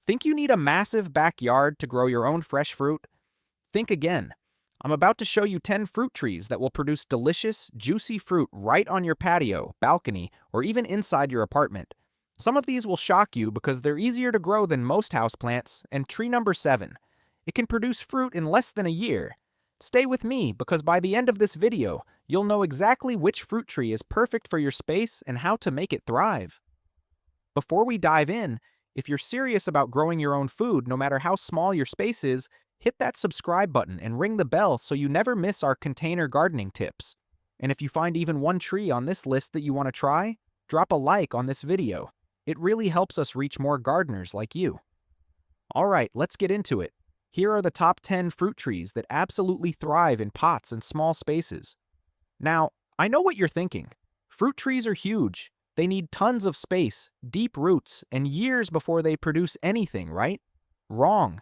Think you need a massive backyard to grow your own fresh fruit? Think again. I'm about to show you 10 fruit trees that will produce delicious, juicy fruit right on your patio, balcony, or even inside your apartment. Some of these will shock you because they're easier to grow than most houseplants, and tree number 7. It can produce fruit in less than a year. Stay with me because by the end of this video, you'll know exactly which fruit tree is perfect for your space and how to make it thrive. Before we dive in, if you're serious about growing your own food, no matter how small your space is, hit that subscribe button and ring the bell so you never miss our container gardening tips. And if you find even one tree on this list that you want to try, drop a like on this video. It really helps us reach more gardeners like you. Alright, let's get into it. Here are the top 10 fruit trees that absolutely thrive in pots and small spaces. Now, I know what you're thinking. Fruit trees are huge. They need tons of space, deep roots, and years before they produce anything, right? Wrong.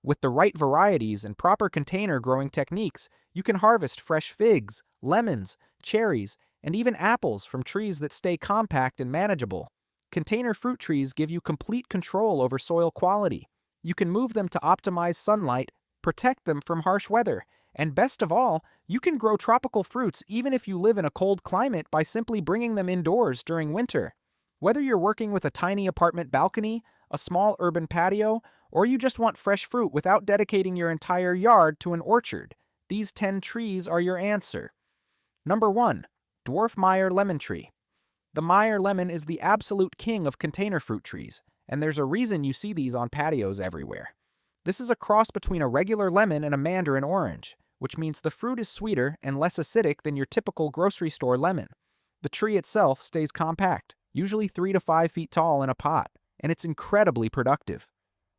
With the right varieties and proper container growing techniques, you can harvest fresh figs, lemons, cherries, and even apples from trees that stay compact and manageable. Container fruit trees give you complete control over soil quality. You can move them to optimize sunlight, protect them from harsh weather, and best of all, you can grow tropical fruits even if you live in a cold climate by simply bringing them indoors during winter. Whether you're working with a tiny apartment balcony, a small urban patio, or you just want fresh fruit without dedicating your entire yard to an orchard, these 10 trees are your answer. Number 1. Dwarf Meyer lemon tree. The Meyer lemon is the absolute king of container fruit trees, and there's a reason you see these on patios everywhere. This is a cross between a regular lemon and a mandarin orange, which means the fruit is sweeter and less acidic than your typical grocery store lemon. The tree itself stays compact, usually 3 to 5 feet tall in a pot, and it's incredibly productive.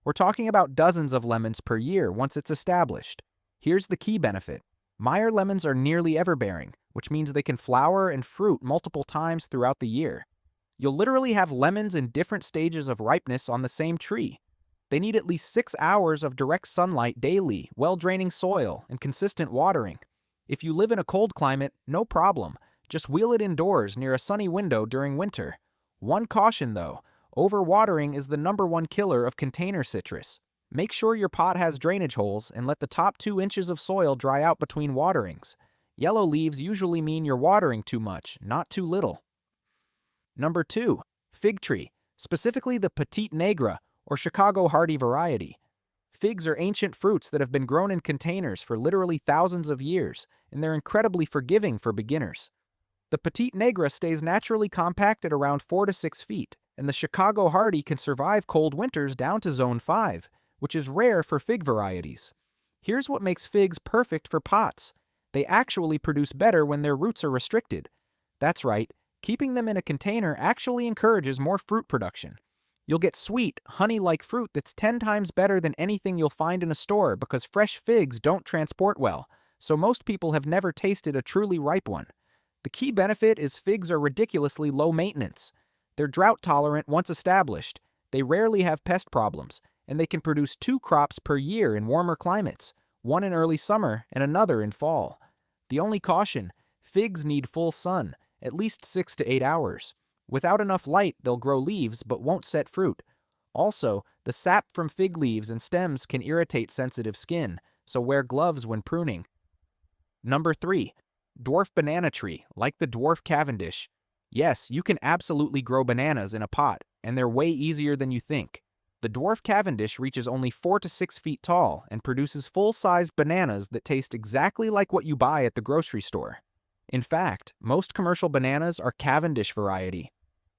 We're talking about dozens of lemons per year once it's established. Here's the key benefit. Meyer lemons are nearly everbearing, which means they can flower and fruit multiple times throughout the year. You'll literally have lemons in different stages of ripeness on the same tree. They need at least 6 hours of direct sunlight daily, well-draining soil, and consistent watering. If you live in a cold climate, no problem. Just wheel it indoors near a sunny window during winter. One caution though, overwatering is the #1 killer of container citrus. Make sure your pot has drainage holes and let the top 2 inches of soil dry out between waterings. Yellow leaves usually mean you're watering too much, not too little. Number 2. Fig tree, specifically the Petite Negre or Chicago hardy variety. Figs are ancient fruits that have been grown in containers for literally thousands of years, and they're incredibly forgiving for beginners. The Petite Negre stays naturally compact at around 4 to 6 feet, and the Chicago hardy can survive cold winters down to zone 5, which is rare for fig varieties. Here's what makes figs perfect for pots. They actually produce better when their roots are restricted. That's right, keeping them in a container actually encourages more fruit production. You'll get sweet, honey-like fruit that's 10 times better than anything you'll find in a store because fresh figs don't transport well, so most people have never tasted a truly ripe one. The key benefit is figs are ridiculously low maintenance. They're drought-tolerant once established, they rarely have pest problems, and they can produce 2 crops per year in warmer climates, one in early summer and another in fall. The only caution, figs need full sun, at least 6 to 8 hours. Without enough light, they'll grow leaves but won't set fruit. Also, the sap from fig leaves and stems can irritate sensitive skin, so wear gloves when pruning. Number 3. Dwarf banana tree, like the dwarf Cavendish. Yes, you can absolutely grow bananas in a pot, and they're way easier than you think. The dwarf Cavendish reaches only 4 to 6 feet tall and produces full-sized bananas that taste exactly like what you buy at the grocery store. In fact, most commercial bananas are Cavendish variety.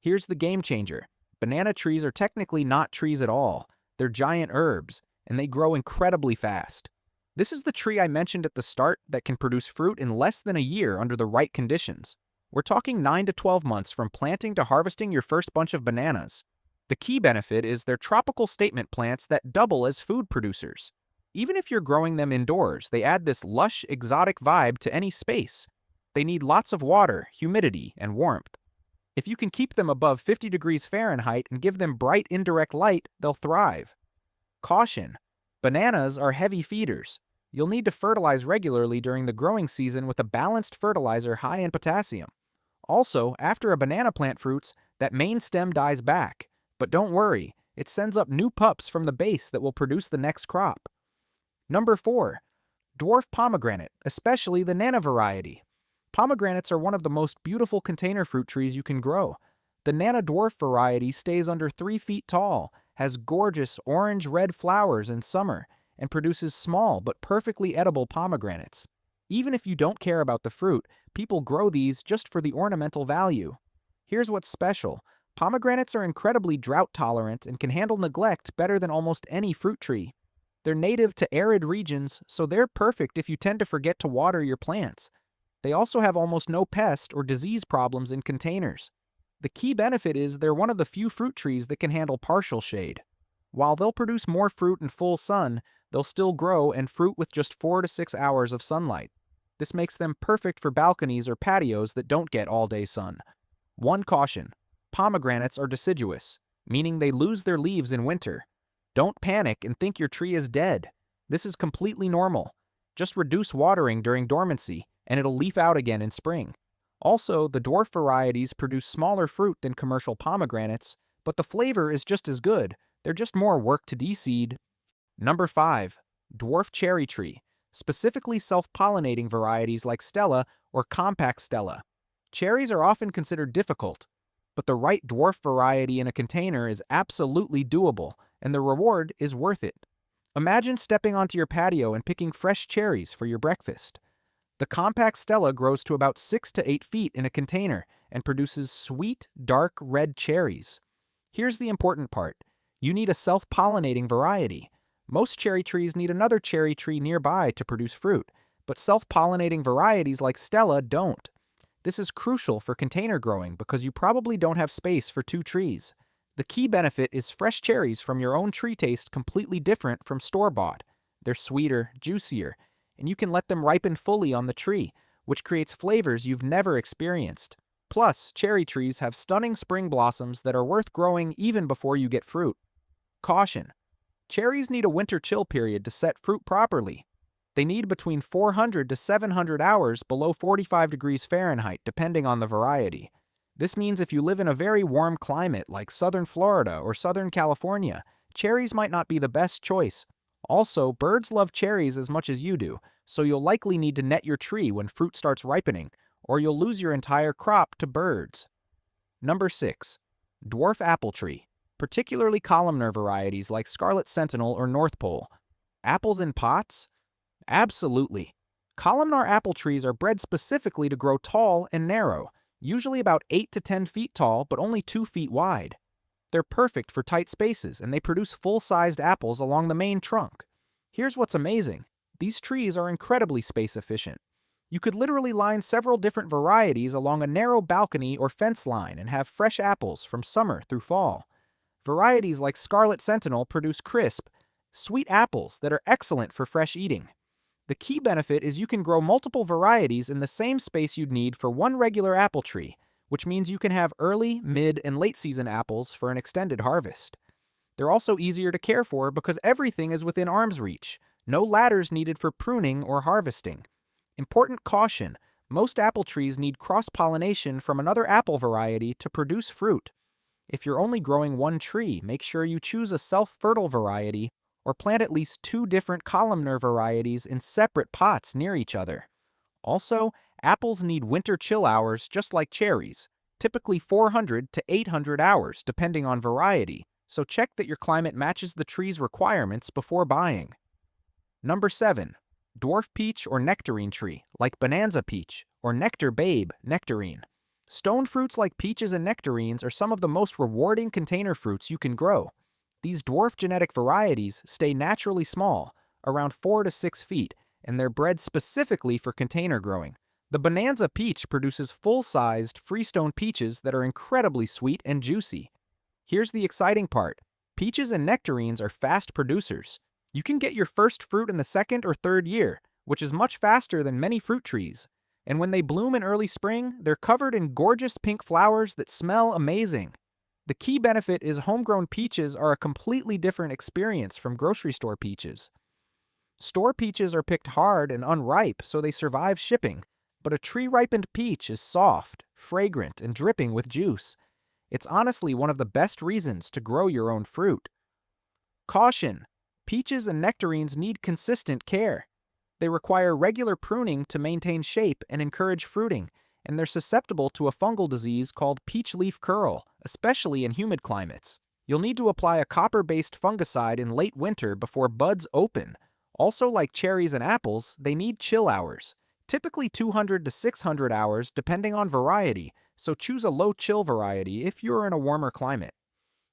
Here's the game changer. Banana trees are technically not trees at all. They're giant herbs, and they grow incredibly fast. This is the tree I mentioned at the start that can produce fruit in less than a year under the right conditions. We're talking 9 to 12 months from planting to harvesting your first bunch of bananas. The key benefit is they're tropical statement plants that double as food producers. Even if you're growing them indoors, they add this lush, exotic vibe to any space. They need lots of water, humidity, and warmth. If you can keep them above 50 degrees Fahrenheit and give them bright indirect light, they'll thrive. Caution: bananas are heavy feeders. You'll need to fertilize regularly during the growing season with a balanced fertilizer high in potassium. Also, after a banana plant fruits, that main stem dies back. But don't worry, It sends up new pups from the base that will produce the next crop. Number 4. Dwarf pomegranate, especially the Nana variety. Pomegranates are one of the most beautiful container fruit trees you can grow. The Nana dwarf variety stays under 3 feet tall, has gorgeous orange-red flowers in summer, and produces small but perfectly edible pomegranates. Even if you don't care about the fruit, people grow these just for the ornamental value. Here's what's special. Pomegranates are incredibly drought-tolerant and can handle neglect better than almost any fruit tree. They're native to arid regions, so they're perfect if you tend to forget to water your plants. They also have almost no pest or disease problems in containers. The key benefit is they're one of the few fruit trees that can handle partial shade. While they'll produce more fruit in full sun, they'll still grow and fruit with just 4 to 6 hours of sunlight. This makes them perfect for balconies or patios that don't get all-day sun. One caution: pomegranates are deciduous, meaning they lose their leaves in winter. Don't panic and think your tree is dead. This is completely normal. Just reduce watering during dormancy, and it'll leaf out again in spring. Also, the dwarf varieties produce smaller fruit than commercial pomegranates, but the flavor is just as good. They're just more work to de-seed. Number 5. Dwarf cherry tree, specifically self-pollinating varieties like Stella or compact Stella. Cherries are often considered difficult, but the right dwarf variety in a container is absolutely doable, and the reward is worth it. Imagine stepping onto your patio and picking fresh cherries for your breakfast. The compact Stella grows to about 6 to 8 feet in a container and produces sweet, dark red cherries. Here's the important part. You need a self-pollinating variety. Most cherry trees need another cherry tree nearby to produce fruit, but self-pollinating varieties like Stella don't. This is crucial for container growing because you probably don't have space for 2 trees. The key benefit is fresh cherries from your own tree taste completely different from store-bought. They're sweeter, juicier, and you can let them ripen fully on the tree, which creates flavors you've never experienced. Plus, cherry trees have stunning spring blossoms that are worth growing even before you get fruit. Caution: cherries need a winter chill period to set fruit properly. They need between 400 to 700 hours below 45 degrees Fahrenheit, depending on the variety. This means if you live in a very warm climate like southern Florida or southern California, cherries might not be the best choice. Also, birds love cherries as much as you do, so you'll likely need to net your tree when fruit starts ripening, or you'll lose your entire crop to birds. Number 6. Dwarf apple tree, particularly columnar varieties like Scarlet Sentinel or North Pole. Apples in pots? Absolutely. Columnar apple trees are bred specifically to grow tall and narrow, usually about 8 to 10 feet tall but only 2 feet wide. They're perfect for tight spaces, and they produce full-sized apples along the main trunk. Here's what's amazing. These trees are incredibly space-efficient. You could literally line several different varieties along a narrow balcony or fence line and have fresh apples from summer through fall. Varieties like Scarlet Sentinel produce crisp, sweet apples that are excellent for fresh eating. The key benefit is you can grow multiple varieties in the same space you'd need for one regular apple tree, which means you can have early, mid, and late season apples for an extended harvest. They're also easier to care for because everything is within arm's reach. No ladders needed for pruning or harvesting. Important caution: most apple trees need cross-pollination from another apple variety to produce fruit. If you're only growing one tree, make sure you choose a self-fertile variety or plant at least 2 different columnar varieties in separate pots near each other. Also, apples need winter chill hours just like cherries, typically 400 to 800 hours depending on variety, so check that your climate matches the tree's requirements before buying. Number 7. Dwarf peach or nectarine tree, like Bonanza peach or Nectar Babe nectarine. Stone fruits like peaches and nectarines are some of the most rewarding container fruits you can grow. These dwarf genetic varieties stay naturally small, around 4 to 6 feet, and they're bred specifically for container growing. The Bonanza peach produces full-sized, freestone peaches that are incredibly sweet and juicy. Here's the exciting part. Peaches and nectarines are fast producers. You can get your first fruit in the 2nd or 3rd year, which is much faster than many fruit trees. And when they bloom in early spring, they're covered in gorgeous pink flowers that smell amazing. The key benefit is homegrown peaches are a completely different experience from grocery store peaches. Store peaches are picked hard and unripe, so they survive shipping, but a tree-ripened peach is soft, fragrant, and dripping with juice. It's honestly one of the best reasons to grow your own fruit. Caution! Peaches and nectarines need consistent care. They require regular pruning to maintain shape and encourage fruiting, and they're susceptible to a fungal disease called peach leaf curl, especially in humid climates. You'll need to apply a copper-based fungicide in late winter before buds open. Also, like cherries and apples, they need chill hours, typically 200 to 600 hours depending on variety, so choose a low chill variety if you're in a warmer climate.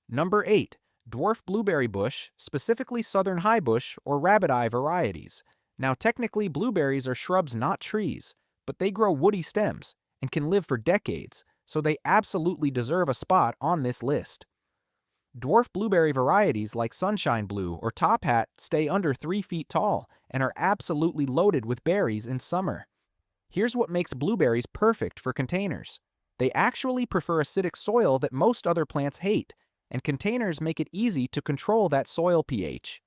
Number 8. Dwarf blueberry bush, specifically southern high bush or rabbit eye varieties. Now technically blueberries are shrubs, not trees, but they grow woody stems and can live for decades, so they absolutely deserve a spot on this list. Dwarf blueberry varieties like Sunshine Blue or Top Hat stay under 3 feet tall and are absolutely loaded with berries in summer. Here's what makes blueberries perfect for containers. They actually prefer acidic soil that most other plants hate, and containers make it easy to control that soil pH.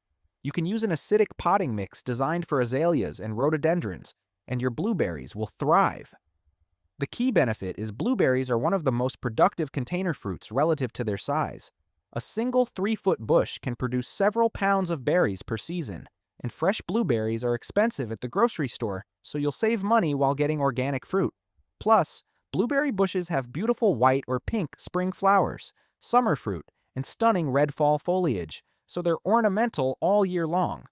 You can use an acidic potting mix designed for azaleas and rhododendrons, and your blueberries will thrive. The key benefit is blueberries are one of the most productive container fruits relative to their size. A single 3-foot bush can produce several pounds of berries per season, and fresh blueberries are expensive at the grocery store, so you'll save money while getting organic fruit. Plus, blueberry bushes have beautiful white or pink spring flowers, summer fruit, and stunning red fall foliage, so they're ornamental all year long.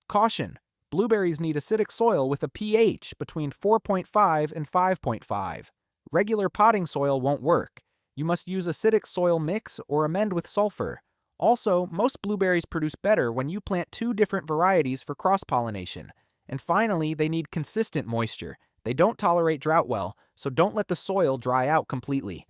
Caution! Blueberries need acidic soil with a pH between 4.5 and 5.5. Regular potting soil won't work. You must use acidic soil mix or amend with sulfur. Also, most blueberries produce better when you plant 2 different varieties for cross-pollination. And finally, they need consistent moisture. They don't tolerate drought well, so don't let the soil dry out completely.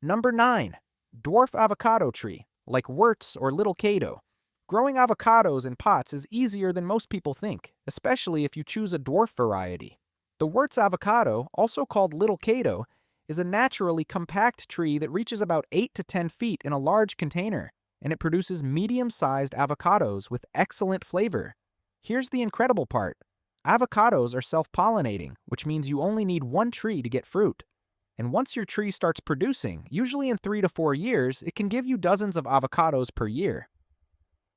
Number 9. Dwarf avocado tree, like wurts or little cato. Growing avocados in pots is easier than most people think, especially if you choose a dwarf variety. The wurt's avocado, also called little cato, is a naturally compact tree that reaches about 8 to 10 feet in a large container, and it produces medium-sized avocados with excellent flavor. Here's the incredible part. Avocados are self-pollinating, which means you only need 1 tree to get fruit. And once your tree starts producing, usually in 3 to 4 years, it can give you dozens of avocados per year.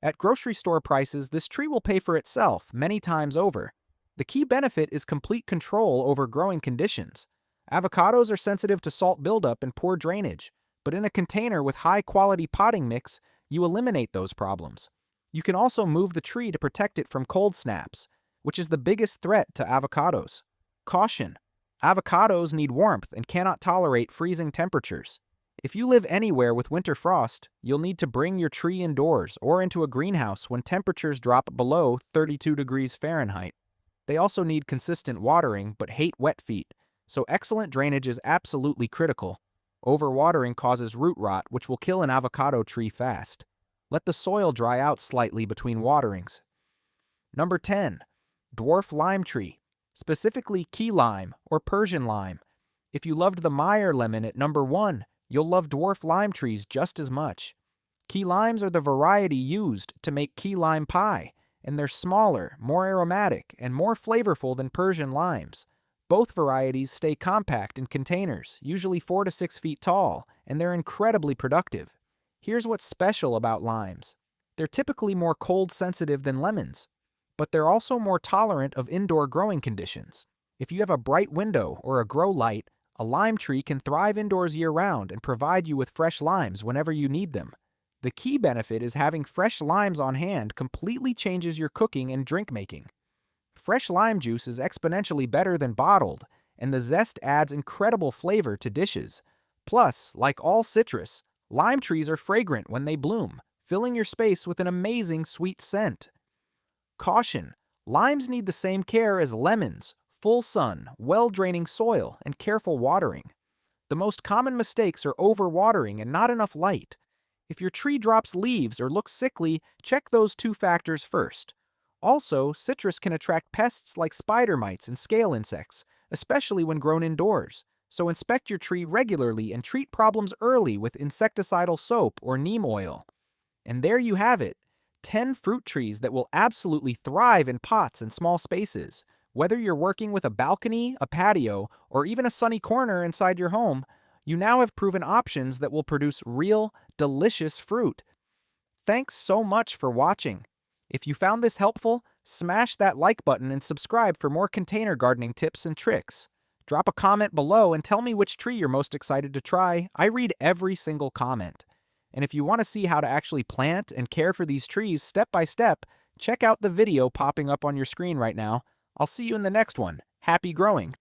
At grocery store prices, this tree will pay for itself many times over. The key benefit is complete control over growing conditions. Avocados are sensitive to salt buildup and poor drainage, but in a container with high-quality potting mix, you eliminate those problems. You can also move the tree to protect it from cold snaps, which is the biggest threat to avocados. Caution! Avocados need warmth and cannot tolerate freezing temperatures. If you live anywhere with winter frost, you'll need to bring your tree indoors or into a greenhouse when temperatures drop below 32 degrees Fahrenheit. They also need consistent watering but hate wet feet, so excellent drainage is absolutely critical. Overwatering causes root rot, which will kill an avocado tree fast. Let the soil dry out slightly between waterings. Number 10. Dwarf lime tree, specifically key lime or Persian lime. If you loved the Meyer lemon at number 1, you'll love dwarf lime trees just as much. Key limes are the variety used to make key lime pie, and they're smaller, more aromatic, and more flavorful than Persian limes. Both varieties stay compact in containers, usually 4 to 6 feet tall, and they're incredibly productive. Here's what's special about limes. They're typically more cold-sensitive than lemons, but they're also more tolerant of indoor growing conditions. If you have a bright window or a grow light, a lime tree can thrive indoors year-round and provide you with fresh limes whenever you need them. The key benefit is having fresh limes on hand completely changes your cooking and drink making. Fresh lime juice is exponentially better than bottled, and the zest adds incredible flavor to dishes. Plus, like all citrus, lime trees are fragrant when they bloom, filling your space with an amazing sweet scent. Caution! Limes need the same care as lemons: full sun, well-draining soil, and careful watering. The most common mistakes are overwatering and not enough light. If your tree drops leaves or looks sickly, check those 2 factors first. Also, citrus can attract pests like spider mites and scale insects, especially when grown indoors. So inspect your tree regularly and treat problems early with insecticidal soap or neem oil. And there you have it, 10 fruit trees that will absolutely thrive in pots and small spaces. Whether you're working with a balcony, a patio, or even a sunny corner inside your home, You now have proven options that will produce real, delicious fruit. Thanks so much for watching. If you found this helpful, smash that like button and subscribe for more container gardening tips and tricks. Drop a comment below and tell me which tree you're most excited to try. I read every single comment. And if you want to see how to actually plant and care for these trees step by step, check out the video popping up on your screen right now. I'll see you in the next one. Happy growing!